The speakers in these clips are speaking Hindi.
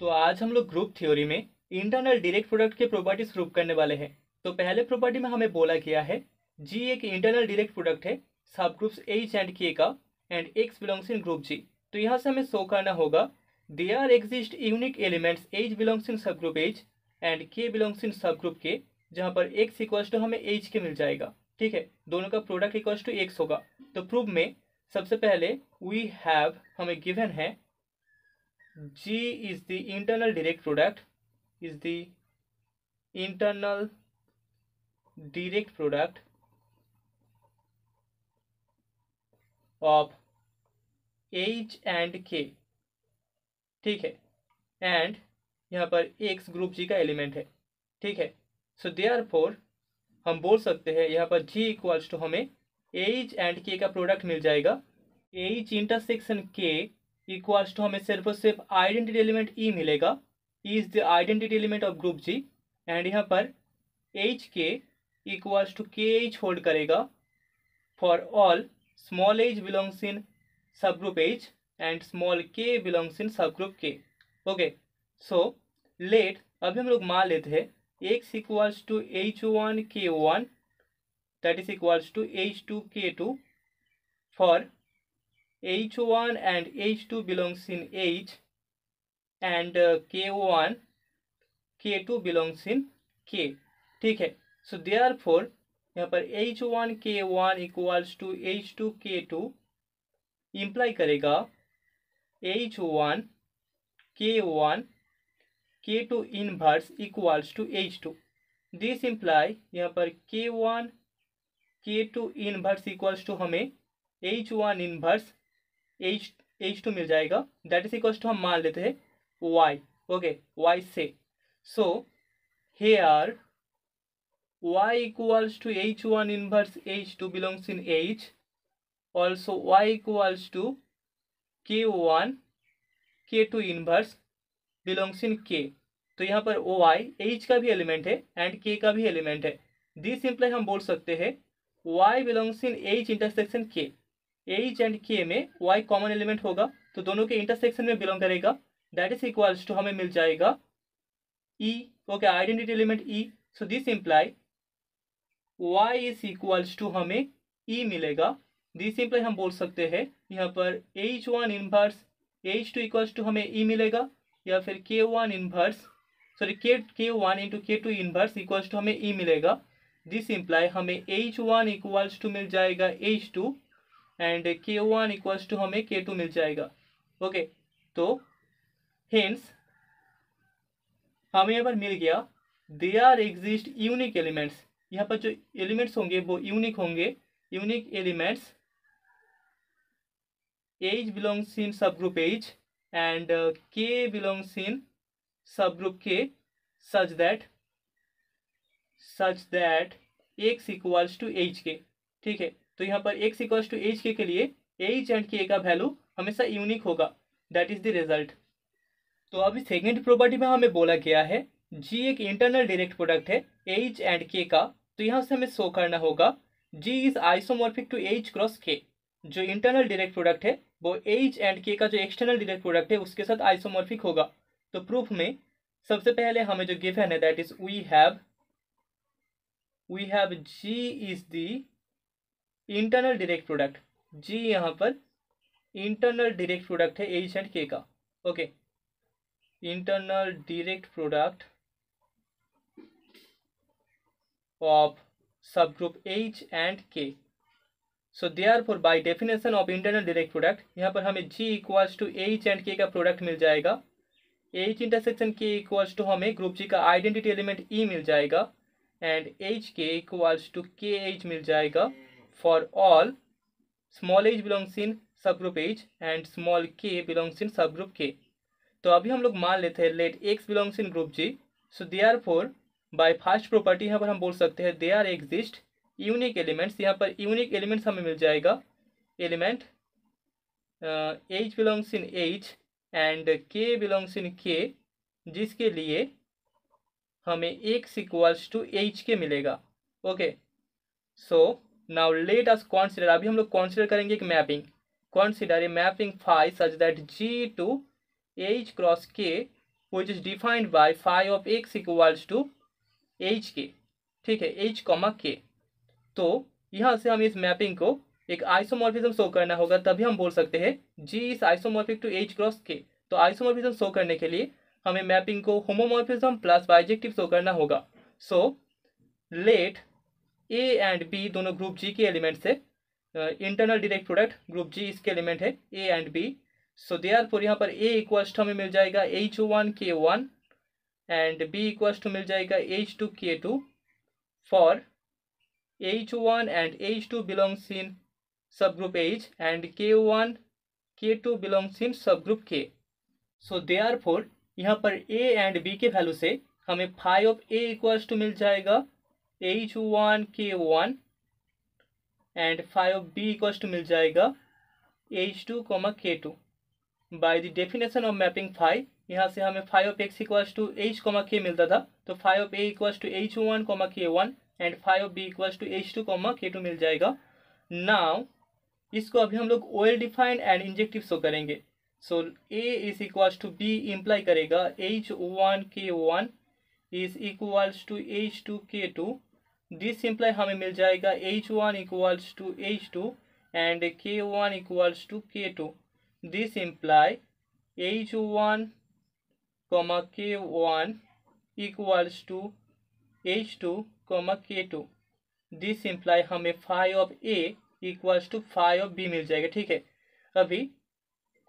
तो आज हम लोग ग्रुप थ्योरी में इंटरनल डायरेक्ट प्रोडक्ट के प्रॉपर्टीज प्रूव करने वाले हैं। तो पहले प्रॉपर्टी में हमें बोला गया है जी एक इंटरनल डायरेक्ट प्रोडक्ट है सब ग्रुप्स एच एंड के का and x belongs in group G. तो यहाँ से हमें शो करना होगा there are exist unique elements H belongs in subgroup H and K belongs in subgroup K, जहाँ पर एक्स इक्वल्स टू हमें एच के मिल जाएगा। ठीक है, दोनों का प्रोडक्ट इक्वल्स टू एक्स होगा। तो प्रूफ में सबसे पहले वी हैव हमें गिवन है G is the internal direct product of H and K। ठीक है, एंड यहाँ पर X ग्रुप G का एलिमेंट है। ठीक है, सो देयरफॉर हम बोल सकते हैं यहाँ पर G इक्वल्स टू हमें H एंड K का प्रोडक्ट मिल जाएगा। H intersection K equals to हमें सिर्फ और सिर्फ आइडेंटिटी एलिमेंट E मिलेगा। E is the identity element of group G and यहाँ पर H K equals to K H hold करेगा for all small h belongs in subgroup H and small k belongs in subgroup K। Okay, so let अभी हम लोग मान लेते हैं x equals to h1 k1 that is equals to h2 k2 for h1 and h2 belongs in H and k1 k2 belongs in K। ठीक है, सो देयरफॉर यहाँ पर h1 k1 equals to h2 k2 imply करेगा h1 k1 k2 inverse equals to h2। This imply यहाँ पर k1 k2 inverse equals to हमें h1 इनवर्स H2 मिल जाएगा। दैट इज इक्वल्स टू हम मान लेते हैं y। ओके, y से so here y equals to h1 inverse h2 belongs in h, also y equals to k1 k2 inverse belongs in k। तो यहाँ पर y h का भी एलिमेंट है एंड k का भी एलिमेंट है। दिस इम्प्लाई हम बोल सकते हैं y belongs in h intersection k। H and K में Y कॉमन एलिमेंट होगा तो दोनों के इंटरसेक्शन में बिलोंग करेगा। दैट इज इक्वल्स टू हमें मिल जाएगा E। Okay, identity element E। So this imply Y is equals to हमें E मिलेगा। दिस इम्प्लाई हम बोल सकते हैं यहाँ पर H1 inverse H2 equals to हमें E मिलेगा, या फिर K1 inverse K1 into K2 inverse equals to हमें E मिलेगा। दिस इम्प्लाई हमें H1 इक्वल्स टू मिल जाएगा H2 and k1 equals to हमें k2 मिल जाएगा। ओके, तो हेंस हमें यहाँ पर मिल गया there are exist unique elements. यहाँ पर जो एलिमेंट्स होंगे वो यूनिक होंगे। Unique elements H belongs in subgroup H and K belongs in subgroup K such that X equals to H K. ठीक है, तो यहाँ पर x इक्वल्स टू एच के लिए h एंड k का वैल्यू हमेशा यूनिक होगा। That is the result. तो अभी सेकेंड प्रॉपर्टी में हमें बोला गया है g एक इंटरनल डायरेक्ट प्रोडक्ट है h एंड k का। तो यहाँ से हमें शो करना होगा g is isomorphic to h cross k। जो इंटरनल डायरेक्ट प्रोडक्ट है वो h एंड k का जो एक्सटर्नल डायरेक्ट प्रोडक्ट है उसके साथ आइसोमॉर्फिक होगा। तो प्रूफ में सबसे पहले हमें जो गिवन है that is we have g is the internal direct product. G यहाँ पर इंटरनल डायरेक्ट प्रोडक्ट है एच एंड के का। Okay, internal direct product of subgroup H and K. So therefore by definition of internal direct product यहाँ पर हमें G equals to H and K का प्रोडक्ट मिल जाएगा। H intersection K equals to हमें ग्रुप जी का आइडेंटिटी एलिमेंट ई मिल जाएगा and H K equals to K H मिल जाएगा for all small h belongs in subgroup H and small k belongs in subgroup K। तो अभी हम लोग मान लेते हैं let x belongs in group G। So therefore by first property यहाँ पर हम बोल सकते हैं they are exist unique elements. यहाँ पर यूनिक एलिमेंट्स हमें मिल जाएगा element h belongs in H and k belongs in K, जिसके लिए हमें x इक्वल्स टू h के मिलेगा। Okay, so now let us consider, अभी हम लोग कॉन्सिडर करेंगे एक mapping. Consider a mapping phi such that G to H cross K which is defined by phi of x equals to h k, ठीक है, एच कॉमा के। तो यहाँ से हम इस मैपिंग को एक आइसोमॉर्फिज्म शो करना होगा, तभी हम बोल सकते हैं G is isomorphic to H cross K. तो आइसोमॉर्फिज्म शो करने के लिए हमें मैपिंग को होमोमॉर्फिज्म प्लस बाइजेक्टिव शो करना होगा। So let A and B दोनों ग्रुप जी के एलिमेंट्स है, internal direct product group G इसके एलिमेंट है A and B. So therefore यहाँ पर ए इक्वल्स टू हमें मिल जाएगा H1K1 and B equals to मिल जाएगा H2K2 for H1 and H2 belongs in subgroup H and K1 K2 belongs in subgroup K. So therefore यहाँ पर A and B के वैल्यू से हमें phi of A equals to मिल जाएगा H1K1 and phi of B equals to मिल जाएगा H2, K2. By the definition of mapping phi, यहाँ से हमें phi of X equals to H, K मिलता था, तो phi of A equals to H1, K1 and phi of B equals to H2, K2 मिल जाएगा। नाउ इसको अभी हम लोग OL defined and injective show करेंगे। So A is equals to B imply करेगा H1K1 is equals to H2K2। This imply हमें मिल जाएगा H1 equals to H2 and K1 equals to K2। This imply H1, K1 equals to H2, K2। This imply हमें phi of A equals to phi of B मिल जाएगा, ठीक है। अभी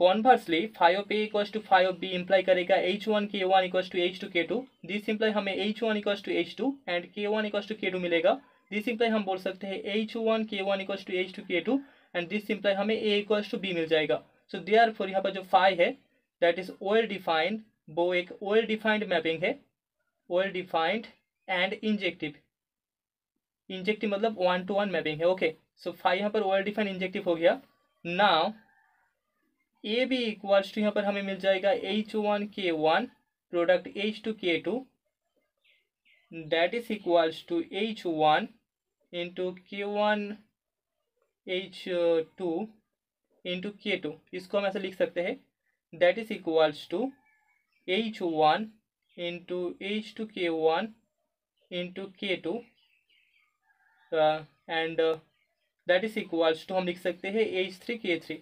conversely phi of A equals to phi of B imply करेगा H1K1 equals to H2K2। This imply हमें H1 equals to H2 and K1 equals to K2 मिलेगा। दिस इम्प्लाई हम बोल सकते हैं H1K1 equals to H2K2 and this imply हमें A इक्वल्स टू B मिल जाएगा। सो देयरफॉर यहाँ पर जो phi है दैट इज OL डिफाइंड, वो एक OL डिफाइंड मैपिंग है, OL defined and injective. Injective मतलब 1-to-1 मैपिंग है, ओके। सो फाई यहाँ पर OL डिफाइंड इंजेक्टिव हो गया। Now a B equals to यहाँ पर हमें मिल जाएगा H1K1 product H2K2 that is equals to H1 into K1 H2 into K2। इसको हम ऐसे लिख सकते हैं that is equals to H1 into H2K1 into K2 and that is equals to हम लिख सकते हैं H3K3,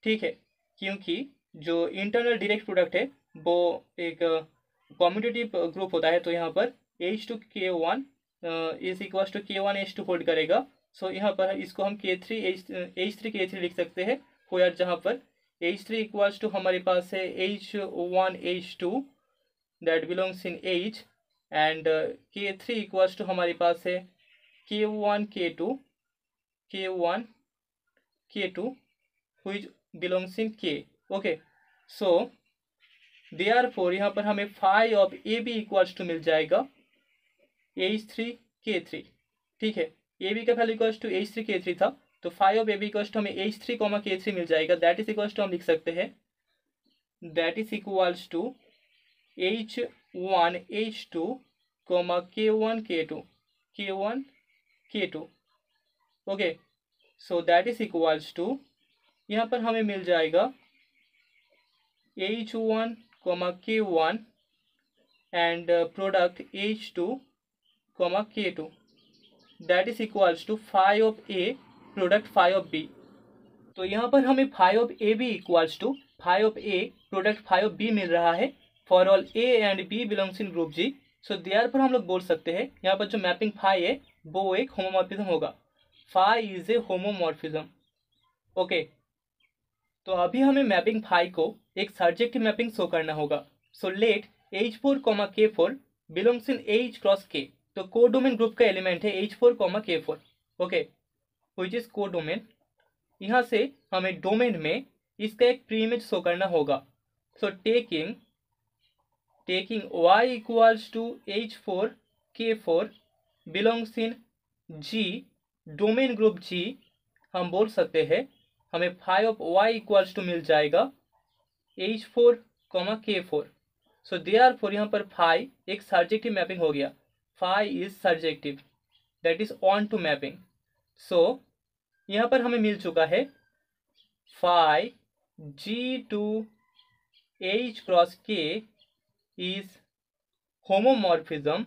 ठीक है। क्योंकि जो इंटरनल डायरेक्ट प्रोडक्ट है वो एक कॉम्यूटेटिव ग्रुप होता है, तो यहाँ पर H2K1 is equals to K1 H2 hold करेगा। सो यहाँ पर इसको हम H3K3 लिख सकते हैं, वेयर जहाँ पर H3 इक्वल्स टू हमारे पास है H1 H2 that belongs in H and K3 equals to हमारे पास है K1 K2 which belongs in K, okay। so therefore यहाँ पर हमें phi of AB equals to मिल जाएगा H3K3, ठीक है। AB का वैल्यू इक्वल्स टू H3K3 था, तो phi of AB equals to हमें H3, K3 मिल जाएगा। दैट इज इक्वल्स टू हम लिख सकते हैं that is equals to H1 H2, K1 K2, okay. So that is equals to यहाँ पर हमें मिल जाएगा H1, K1 and product H2, K2 that is equals to phi of A product phi of B। तो यहाँ पर हमें phi ऑफ A भी equals to phi of A product phi of B मिल रहा है for all A and B belongs in group G। So therefore हम लोग बोल सकते हैं यहाँ पर जो मैपिंग phi है वो एक होमोमॉर्फिज्म होगा। phi is a homomorphism, okay. तो अभी हमें मैपिंग phi को एक सर्जेक्टिव मैपिंग शो करना होगा। So let H4, K4 belongs in H cross K। तो कोडोमेन ग्रुप का एलिमेंट है H4, K4, okay, which is codomain. यहाँ से हमें डोमेन में इसका एक प्रीइमेज शो करना होगा। So taking y equals to H4, K4 belongs in G, domain group G, हम बोल सकते हैं हमें phi of y equals to मिल जाएगा H4, K4। सो देयरफॉर यहाँ पर phi एक सर्जेक्टिव मैपिंग हो गया। phi is surjective that is onto mapping. So यहाँ पर हमें मिल चुका है phi G to H cross K is homomorphism,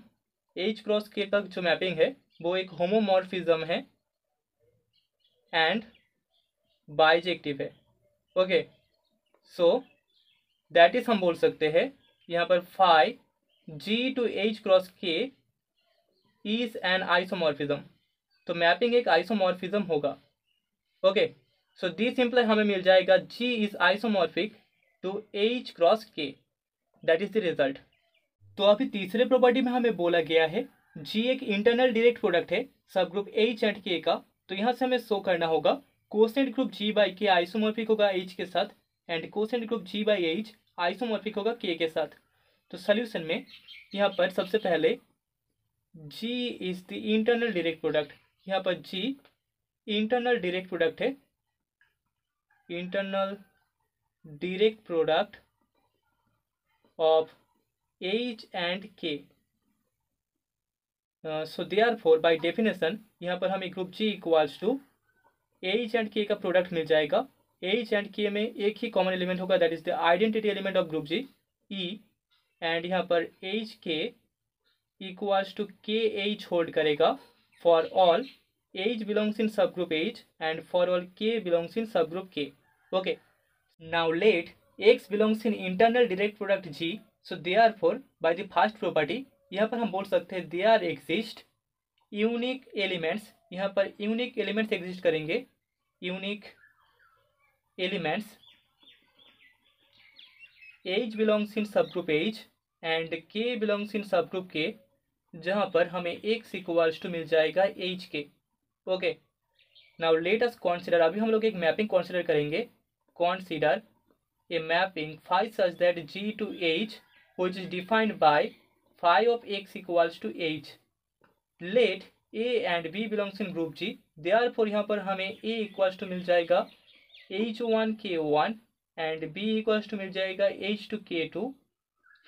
H cross K तक जो मैपिंग है वो एक होमोमॉर्फिज्म है एंड बाइजेक्टिव है। ओके, सो दैट इज हम बोल सकते हैं यहाँ पर phi G to H cross K is an isomorphism. तो मैपिंग एक आइसोमॉर्फिज्म होगा। ओके, सो दिस सिंपल हमें मिल जाएगा G is isomorphic to H cross K, that is the result. तो अभी तीसरे प्रॉपर्टी में हमें बोला गया है G एक इंटरनल डायरेक्ट प्रोडक्ट है सब ग्रुप H एंड K का। तो यहाँ से हमें शो करना होगा quotient group G by K isomorphic होगा H के साथ and quotient group G by H isomorphic होगा K के साथ। तो सोल्यूशन में यहाँ पर सबसे पहले G is the internal direct product, यहाँ पर G इंटरनल डायरेक्ट प्रोडक्ट है, internal direct product of H and K। So therefore by definition यहाँ पर हमें group G equals to H and K का प्रोडक्ट मिल जाएगा। H एंड K में एक ही कॉमन एलिमेंट होगा, that is the identity element of group G E, and यहाँ पर H K equals to K H hold करेगा for all H belongs in subgroup H and for all K belongs in subgroup K। Okay, now let X belongs in internal direct product G, so therefore by the first property यहाँ पर हम बोल सकते हैं देयर एग्जिस्ट यूनिक एलिमेंट्स, यहाँ पर यूनिक एलिमेंट्स एग्जिस्ट करेंगे, unique elements H belongs in subgroup H and K belongs in subgroup K, जहाँ पर हमें X इक्वल्स टू मिल जाएगा H के। Okay, now let us consider, अभी हम लोग एक मैपिंग कॉन्सिडर करेंगे। Consider a mapping phi such that G to H which is defined by phi of X equals to H। Let A and B belongs in group G, therefore यहाँ पर हमें A equals to मिल जाएगा H1 K1 and B equals to मिल जाएगा H2 K2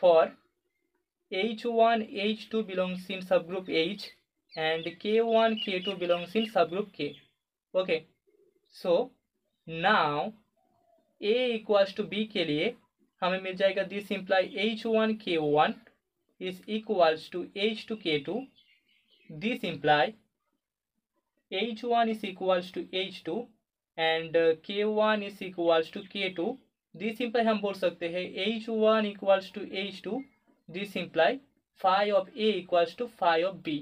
for H1 H2 belongs in subgroup H and K1 K2 belongs in subgroup K। Okay, so now A equals to B के लिए हमें मिल जाएगा this imply H1 K1 is equals to H2 K2, this imply H1 is equals to H2 and K1 is equals to K2, this imply हम बोल सकते हैं H1 equals to H2, this imply phi of A equals to phi of B।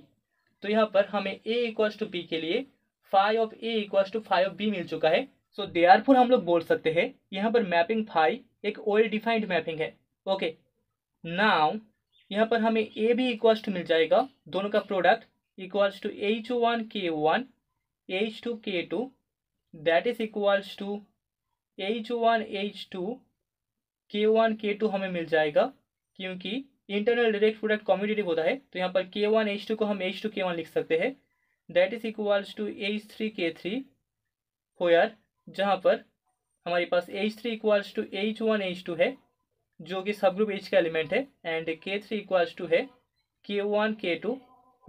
तो यहाँ पर हमें A equals to B के लिए phi of A equals to phi of B मिल चुका है। सो देयरफॉर हम लोग बोल सकते हैं यहाँ पर मैपिंग फाई एक वेल डिफाइंड मैपिंग है। ओके, नाउ यहाँ पर हमें ए भी इक्वल्स टू मिल जाएगा, दोनों का product equals to H1 K1 H2 K2, that is equals to H1 H2 K1 K2 हमें मिल जाएगा, क्योंकि इंटरनल डायरेक्ट प्रोडक्ट कॉम्यूटेटिव होता है। तो यहाँ पर K1 H2 को हम H2 K1 लिख सकते हैं, that is equals to H3 K3 where, जहाँ पर हमारे पास H3 equals to H1 H2 है जो कि सब ग्रुप H का एलिमेंट है एंड K3 इक्वल्स टू है K1 K2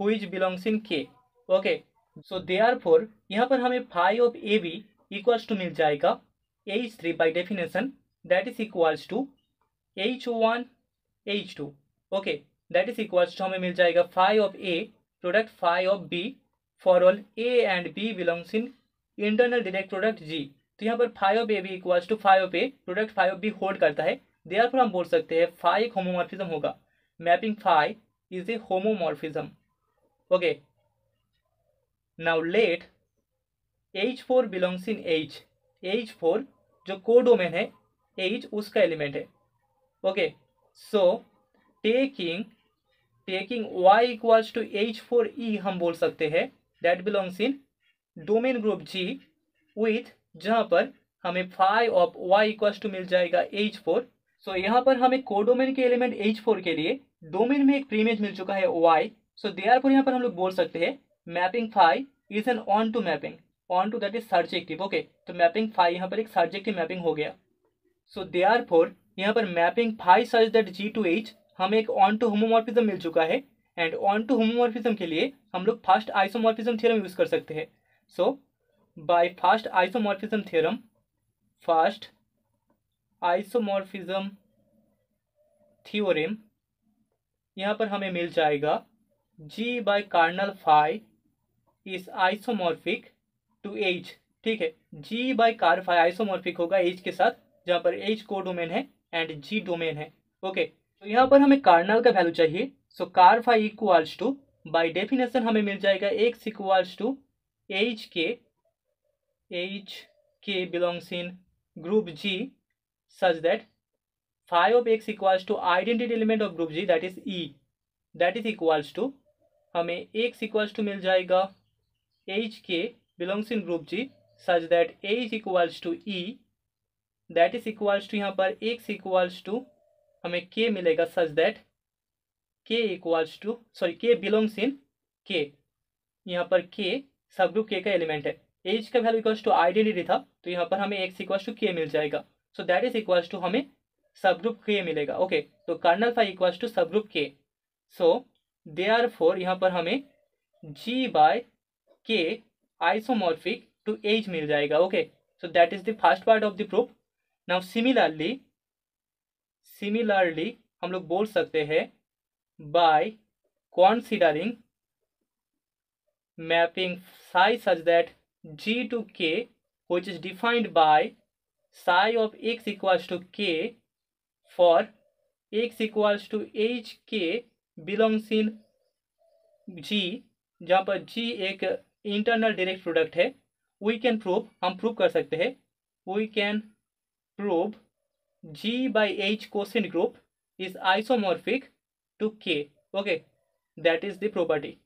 which belongs in K। Okay, so therefore यहाँ पर हमें phi of A B equals to मिल जाएगा H3 by definition, that is equals to H1 H2। Okay, that is equals to हमें मिल जाएगा phi of A product phi of B for all A and B belongs in internal direct product G। तो यहाँ पर phi of A B equals to phi of A product phi of b hold करता है, देयरफॉर हम बोल सकते हैं फाई एक होमोमॉर्फिज्म होगा, mapping phi is a homomorphism. Okay, now let H4 belongs in H, H4 जो कोडोमेन है H उसका एलिमेंट है। Okay, so taking Y equals to H4E हम बोल सकते हैं that belongs in domain group G with, जहां पर हमें phi of Y equals to मिल जाएगा H4। सो यहाँ पर हमें कोडोमेन के एलिमेंट H4 के लिए डोमेन में एक प्रीमेज मिल चुका है Y। सो देयरफॉर यहाँ पर हम लोग बोल सकते हैं mapping phi is an onto mapping, onto that is surjective. Okay, तो मैपिंग फाई यहाँ पर एक सर्जेक्टिव मैपिंग हो गया। सो देयरफॉर यहाँ पर mapping phi such that G to H हमें एक ऑन टू होमोमॉर्फिज्म मिल चुका है एंड ऑन टू होमोमॉर्फिज्म के लिए हम लोग फर्स्ट आइसोमॉर्फिज्म थ्योरम यूज कर सकते हैं। So by first isomorphism theorem, first isomorphism theorem यहाँ पर हमें मिल जाएगा G by kernel phi is isomorphic to H। ठीक है, G by ker phi isomorphic होगा H के साथ, जहाँ पर H को डोमेन है एंड G डोमेन है। ओके, तो यहाँ पर हमें कार्नल का वैल्यू चाहिए। So ker phi equals to, by definition हमें मिल जाएगा x इक्वल्स टू H के belongs in group G such that phi of x equals to identity element of group G, that is E, that is equals to, हमें x equals to मिल जाएगा H के belongs in group G such that H equals to E, that is equals to, यहाँ पर x equals to हमें k मिलेगा such that k equals to, sorry, k belongs in k, यहाँ पर k सब ग्रुप k का एलिमेंट है। H का वैल्यू इक्वल्स टू आइडेंटिटी था, तो यहाँ पर हमें x इक्वल्स टू k मिल जाएगा। So that is equals to हमें सब ग्रुप k मिलेगा। ओके, तो kernel phi equals to subgroup k। So therefore यहाँ पर हमें G by k isomorphic to H मिल जाएगा। Okay, so that is the first part of the proof. Now similarly हम लोग बोल सकते हैं by considering mapping psi such that G to K, which is defined by psi of x equals to k for x equals to HK belongs in G, जहाँ पर G एक इंटरनल डायरेक्ट प्रोडक्ट है। वी कैन प्रूव, हम प्रूव कर सकते हैं, we can prove G by H coset group is isomorphic to K। Okay, that is the property.